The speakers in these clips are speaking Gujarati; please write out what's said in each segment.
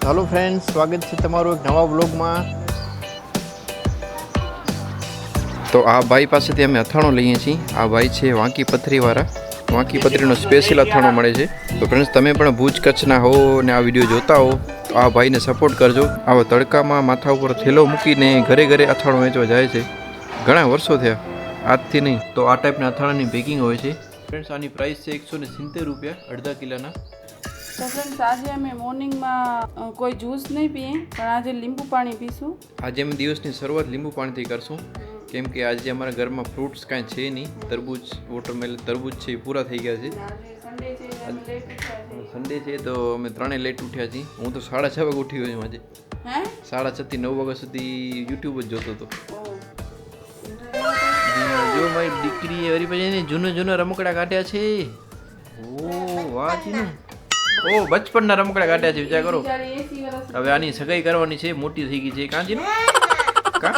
हेलो फ्रेंड्स, स्वागत है તમારું એક નવા વ્લોગમાં। તો આ ભાઈ પાસેથી અમે અથાણું લઈએ છીએ। આ ભાઈ છે વાંકી પથરીવાળા। વાંકી પથરીનો સ્પેશિયલ અથાણું મળે છે। તો ફ્રેન્ડ્સ, તમે પણ ભુજ કચ્છના હો ને આ વિડીયો જોતા હો તો આ ભાઈને સપોર્ટ કરજો। આવા તડકામાં માથા ઉપર થેલો મૂકીને ઘરે ઘરે અથાણું વેચવા જાય છે। ઘણા વર્ષો થયા, આજથી નહીં। તો આ ટાઈપના અથાણાની પેકિંગ હોય છે। ફ્રેન્ડ્સ, આની પ્રાઇસ છે 170 રૂપિયા અડધા કિલોના। તો ફ્રેન્ડ્સ, આજે અમે મોર્નિંગમાં કોઈ જ્યુસ નહીં પીએ, પણ આજે લીંબુ પાણી પીશું। આજે અમે દિવસની શરૂઆત લીંબુ પાણીથી કરશું, કેમ કે આજે અમારા ઘરમાં ફ્રૂટ્સ કાંઈ છે નહીં। તરબૂચ, વોટરમેલન, તરબૂચ છે એ પૂરા થઈ ગયા છે। સન્ડે છે તો અમે ત્રણેય લેટ ઉઠ્યા છીએ। હું તો 6:30 વાગે ઉઠી ગયો છું આજે। 6:30 થી 9 વાગ્યા સુધી યુટ્યુબ જ જોતો હતો। જો મારી દીકરીએ વળી પછી જૂના રમકડા કાઢ્યા છે। ઓ વાહ જીનું, ઓ બચપનના રમકડા કાઢ્યા છે, વિચાર કરો। હવે આની સગાઈ કરવાની છે, મોટી થઈ ગઈ છે। કાંજી કા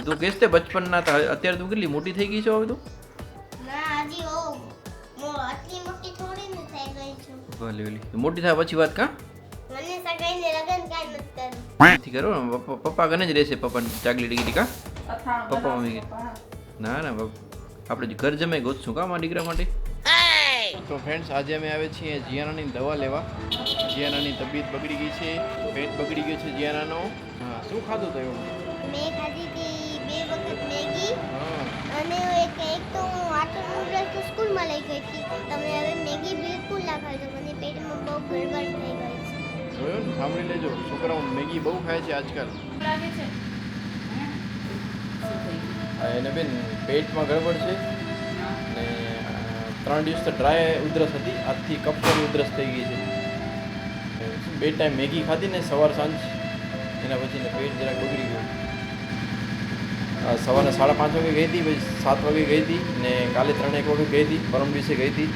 તું કેસ તે બચપનના હતા, અત્યારે તું કેટલી મોટી થઈ ગઈ છો હવે? તું ભલે ભલે મોટી થાય પછી વાત। કા નથી કરો, પપ્પા કને જ રહેશે, પપ્પાની ચાકલી ડિગ્રી। કા પપ્પા મમ્મી ના ના, આપણે ઘર જમે ગોતશું કા મારા દીકરા માટે। તો ફ્રેન્ડ્સ, આજે અમે આવે છીએ જીયાનાની દવા લેવા। જીયાનાની તબિયત બગડી ગઈ છે, પેટ બગડી ગયો છે જીયાનાનો। હા, શું ખાધું તો એવું? મેં ખાધી હતી 2 વખત મેગી અને એક તો હું વાટર નૂડલ્સ તો સ્કૂલમાં લઈ ગઈ હતી। તમે હવે મેગી બિલકુલ ના ખાજો, મને પેટમાં બહુ ગડબડ થઈ ગઈ છે। જોયો ને, સાંભળી લેજો, છોકરાઓ મેગી બહુ ખાય છે આજકાલ। લાગે છે એને બેન પેટમાં ગડબડ છે ને 3 દિવસ તો ડ્રાય ઉધરસ હતી, આજથી કફની ઉધરસ થઈ ગઈ છે। 2 ટાઈમ મેગી ખાધી ને સવાર સાંજ, એના પછી ને પેટ જરાક બગડી ગયું। સવારે 5:30 વાગે ગઈ હતી, પછી 7 વાગે ગઈ હતી ને કાલે 3-1 વખત ગઈ હતી, પરમ દિવસે ગઈ હતી।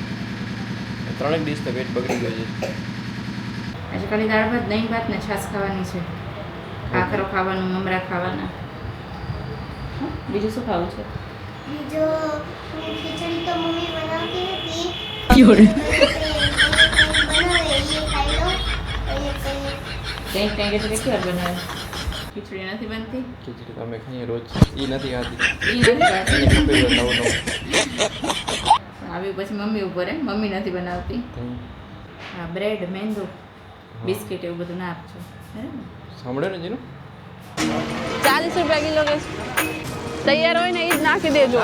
3 દિવસ તો પેટ બગડી ગયું છે। આજે ખાલી દાળ ભાત, દહીં ભાત ને છાશ ખાવાની છે, ખાખરો ખાવાનું, મમરા ખાવાના। બીજું શું ખાવું છે? બીજો ખીચડી તો મમ્મી બનાવતી હતી, ક્યોરે બનાવે એ ખાઈ લો। કંઈક એટલે કેટલી વાર બનાવે? ખીચડી નથી બનતી? ખીચડી તો અમે ખાઈએ રોજ, એ નથી ખાતી। ઈ નથી ખાતી? એને ખબર નવું નવું આવ્યું પછી મમ્મી ઉપર મમ્મી નથી બનાવતી। હા, બ્રેડ, મેંદો, બિસ્કિટ એવું બધું ના આપજો, બરાબર? સાંભળે ને જીનું? 40 રૂપિયા કિલો કે તૈયાર હોય ને એ જ નાખી દેજો।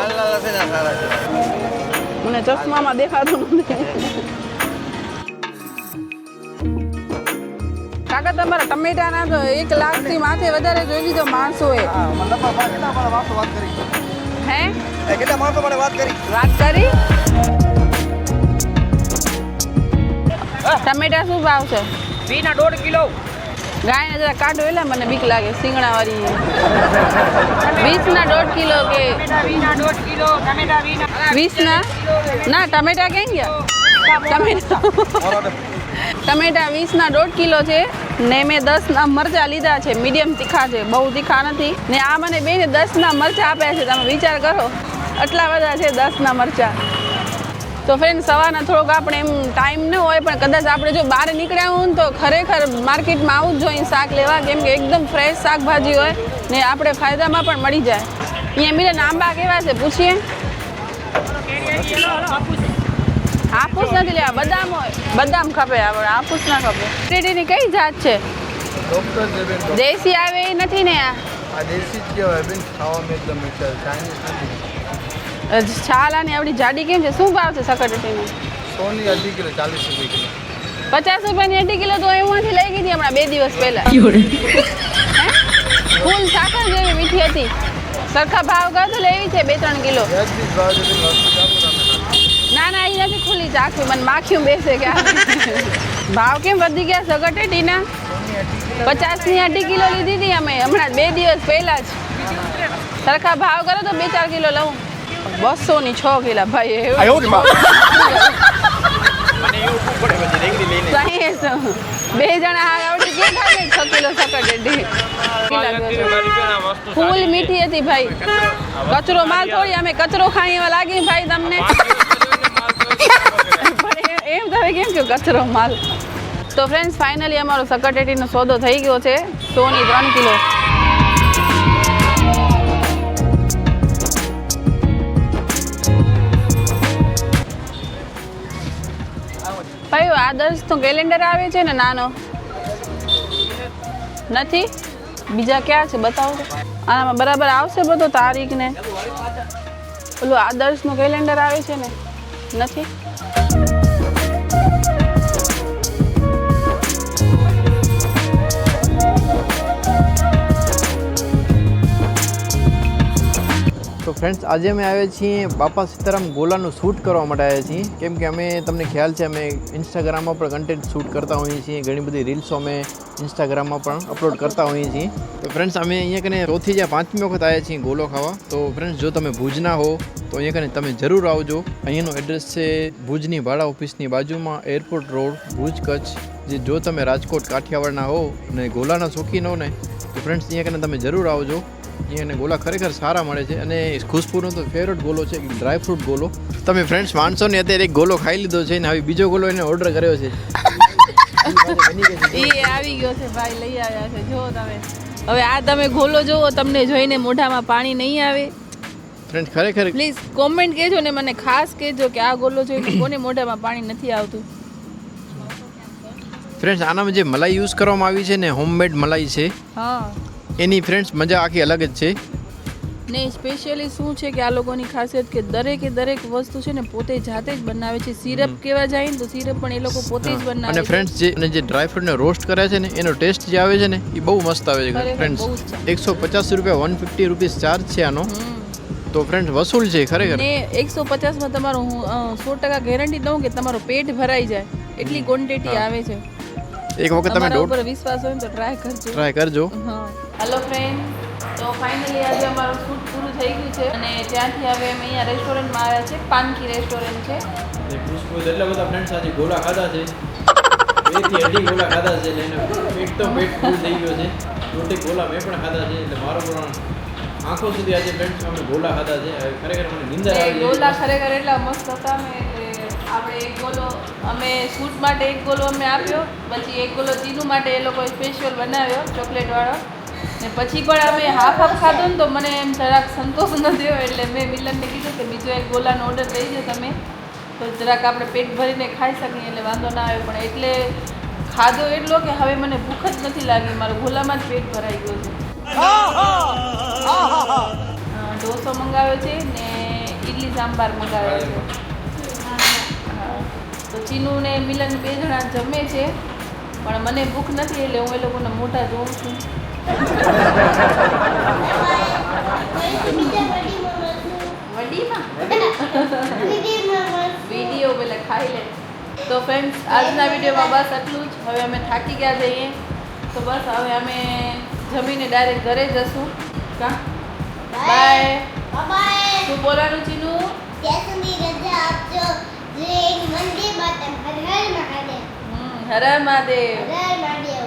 મને ચશ્મામાં દેખાતું નથી। કાકા, તમારા ટમેટાના તો 1 લાખથી માથે વધારે જોઈ લીધો માણસોએ। હે કેટલા માણસો મને વાત કરી? ટમેટા શું ભાવ છે? 1.5 કિલો। ગાયને જરા કાઢો, એટલે મને બીક લાગે સિંગણા વાળી। 20 કિલો કે 1.5 કિલો ટમેટા 20 ના ટમેટા કેમ ગયા? ટમેટા 20 કિલો છે ને મેં 10 મરચાં લીધા છે, મીડિયમ તીખા છે, બહુ તીખા નથી ને। આ મને બેને 10 મરચાં આપ્યા છે, તમે વિચાર કરો, આટલા બધા છે 10 મરચાં। તો ફ્રેન્ડ, સવારના થોડોક આપણે એમ ટાઈમ ન હોય, પણ કદાચ આપણે જો બહાર નીકળ્યા હોય ને તો ખરેખર માર્કેટમાં આવું જ જોઈએ શાક લેવા, કેમ કે એકદમ ફ્રેશ શાકભાજી હોય ને આપણે ફાયદામાં પણ મળી જાય। અહીંયા મિલન આંબા કેવા છે પૂછીએ? હાફૂસ નથી લેવા, બદામ હોય, બદામ ખપે આપણે, હાફૂસ ના ખપે। ટેટીની કઈ જાત છે? દેશી આવે એ નથી ને? આ દેશી જ કહેવાય બેન, ખાવામાં એકદમ ચાઇનીઝ નથી। છાલાની આવડી જાડી કેમ છે? શું ભાવ છે સકરટેટીનો? 100 ની 2.5 કિલો 40 રૂપિયા કિલો। 50 રૂપિયાની 2.5 કિલો તો એમાંથી લઈ ગઈ હતી હમણાં 2 દિવસ પહેલા। ફૂલ સાકર જેવી મીઠી હતી। સરખા ભાવ કરતો લેવી છે 2-3 કિલો। ના ના, એ નથી ખુલ્લી ચાખવી, મને માખ્યું બેસે કે ભાવ કેમ વધી ગયા સકરટેટીના? 50ની 2.5 કિલો લીધી હતી અમે હમણાં 2 દિવસ પહેલા જ। સરખા ભાવ કરો તો 2-4 કિલો લઉં। 200ની 6 કિલો ભાઈ, એવું બે જણા આવડી કે ખાય 6 કિલો સકરટેટી। ફૂલ મીઠી હતી ભાઈ, કચરો માલ થોડી, અમે કચરો ખાઈ એવા લાગી ભાઈ તમને? એમ તમે કેમ કે કચરો માલ? તો ફ્રેન્ડ્સ ફાઇનલી અમારો સકરટેટીનો સોદો થઈ ગયો છે 100 ની 3 કિલો. ભાઈ આદર્શનું કેલેન્ડર આવે છે ને નાનો નથી, બીજા ક્યાં છે બતાવો તો. આનામાં બરાબર આવશે બધો તારીખ ને ઓલું આદર્શનું કેલેન્ડર આવે છે ને નથી. તો ફ્રેન્ડ્સ આજે અમે આવ્યા છીએ બાપા સીતારામ ગોલાનું શૂટ કરવા માટે આવ્યા છીએ, કેમ કે અમે તમને ખ્યાલ છે અમે ઇન્સ્ટાગ્રામમાં પણ કન્ટેન્ટ શૂટ કરતા હોઈએ છીએ, ઘણી બધી રીલ્સો અમે ઇન્સ્ટાગ્રામમાં પણ અપલોડ કરતા હોઈએ છીએ. તો ફ્રેન્ડ્સ અમે અહીંયા કને ચોથી યા 5મી વખત આવ્યા છીએ ગોલો ખાવા. તો ફ્રેન્ડ્સ જો તમે ભુજના હો તો અહીંયા કને તમે જરૂર આવજો. અહીંયાનો એડ્રેસ છે ભુજની ભાડા ઓફિસની બાજુમાં, એરપોર્ટ રોડ, ભુજ કચ્છ. જે જો તમે રાજકોટ કાઠિયાવાડના હો ને ગોલાના શોખીન હો ને તો ફ્રેન્ડ્સ અહીંયા કને તમે જરૂર આવજો. અને ગોલા ખરેખર સારા મળે છે અને ખુશ્બુનો તો ફેવરેટ ગોલો છે ડ્રાયફ્રૂટ ગોલો. તમે ફ્રેન્ડ્સ માનશો ને અત્યારે એક ગોલો ખાઈ લીધો છે ને હવે બીજો ગોલો એને ઓર્ડર કર્યો છે. એ આવી ગયો છે ભાઈ, લઈ આવ્યા છે જો તમે. હવે આ તમે ગોલો જોવો, તમને જોઈને મોઢામાં પાણી નહીં આવે? ફ્રેન્ડ્સ ખરેખર પ્લીઝ કોમેન્ટ કહેજો ને મને ખાસ કહેજો કે આ ગોલો જોઈને કોને મોઢામાં પાણી નથી આવતું. ફ્રેન્ડ્સ આનામાં જે મલાઈ યુઝ કરવામાં આવી છે ને હોમમેડ મલાઈ છે, હા એની ફ્રેન્ડ્સ મજા આખી અલગ જ છે. ને સ્પેશિયલી શું છે કે આ લોકોની ખાસિયત કે દરેક વસ્તુ છે ને પોતે જાતે જ બનાવે છે. સિરપ કેવા જાય ને તો સિરપ પણ એ લોકો પોતે જ બનાવે અને છે. ફ્રેન્ડ્સ જે ડ્રાયફ્રૂટને રોસ્ટ કરે છે ને એનો ટેસ્ટ જે આવે છે ને એ બહુ મસ્ત આવે છે. ખરેખર ફ્રેન્ડ્સ બહુ જ છે. 150 રૂપિયા 150 રૂપીસ ચાર્જ છે આનો. તો ફ્રેન્ડ્સ વસૂલ છે ખરેખર. ને 150 માં તમારું હું 100% ગેરંટી દઉં કે તમારો પેટ ભરાઈ જાય એટલી ક્વોન્ટિટી આવે છે. એક વખત તમે તમારા ઉપર વિશ્વાસ હોય ને તો ટ્રાય કરજો. કરજો. હેલો ફ્રેન્ડ, તો ફાઇનલી આજે અમારું શૂટ પૂરું થઈ ગયું છે અને ત્યાંથી હવે અમે અહીંયા રેસ્ટોરન્ટમાં આવ્યા છે. પાનકી રેસ્ટોરન્ટ છે. એટલા બધા ફ્રેન્ડ્સ આજે ગોલા ખાધા છે, 2 થી 2.5 ગોલા ખાધા છે એટલે પેટ ફૂલ થઈ ગયો છે. 2 ગોલા મેં પણ ખાધા છે એટલે મારો પણ આંખો સુધી આજે ફ્રેન્ડ્સ અમે ગોલા ખાધા છે. ખરેખર મને નિંદર આવી છે. ગોલા ખરેખર એટલા મસ્ત હતા ને આપણે એક ગોલો અમે શૂટ માટે એક ગોલો અમે આપ્યો, પછી એક ગોલો ચીનુ માટે એ લોકોએ સ્પેશિયલ બનાવ્યો ચોકલેટવાળો, ને પછી પણ અમે હાફ ખાધો ને તો મને એમ જરાક સંતોષ ન થયો એટલે મેં મિલનને કીધું કે બીજો એક ગોલાનો ઓર્ડર લઈ જાઓ તમે તો જરાક આપણે પેટ ભરીને ખાઈ શકીએ એટલે વાંધો ના આવે. પણ એટલે ખાધો એટલો કે હવે મને ભૂખ જ નથી લાગી, મારું ગોલામાં જ પેટ ભરાઈ ગયું છે. ઢોસો મંગાવ્યો છે ને ઇડલી સાંભાર મંગાવ્યો છે. તો ચીનુ ને મિલન 2 જણા જમે છે પણ મને ભૂખ નથી એટલે હું એ લોકોના મોઢા જોઉં છું. વિડીયો પેલા ખાઈ લે. તો ફ્રેન્ડ્સ આજના વિડીયોમાં બસ આટલું જ. હવે અમે થાકી ગયા જઈએ તો બસ હવે અમે જમીને ડાયરેક્ટ ઘરે જશું. Bye bye. શું બોલવાનું ચીનુ? ત્યાં સુધી રજા આપજો. જય વંદે માતરમ. હર હર મહાદેવ. હર હર મહાદેવ. હર હર મહાદેવ.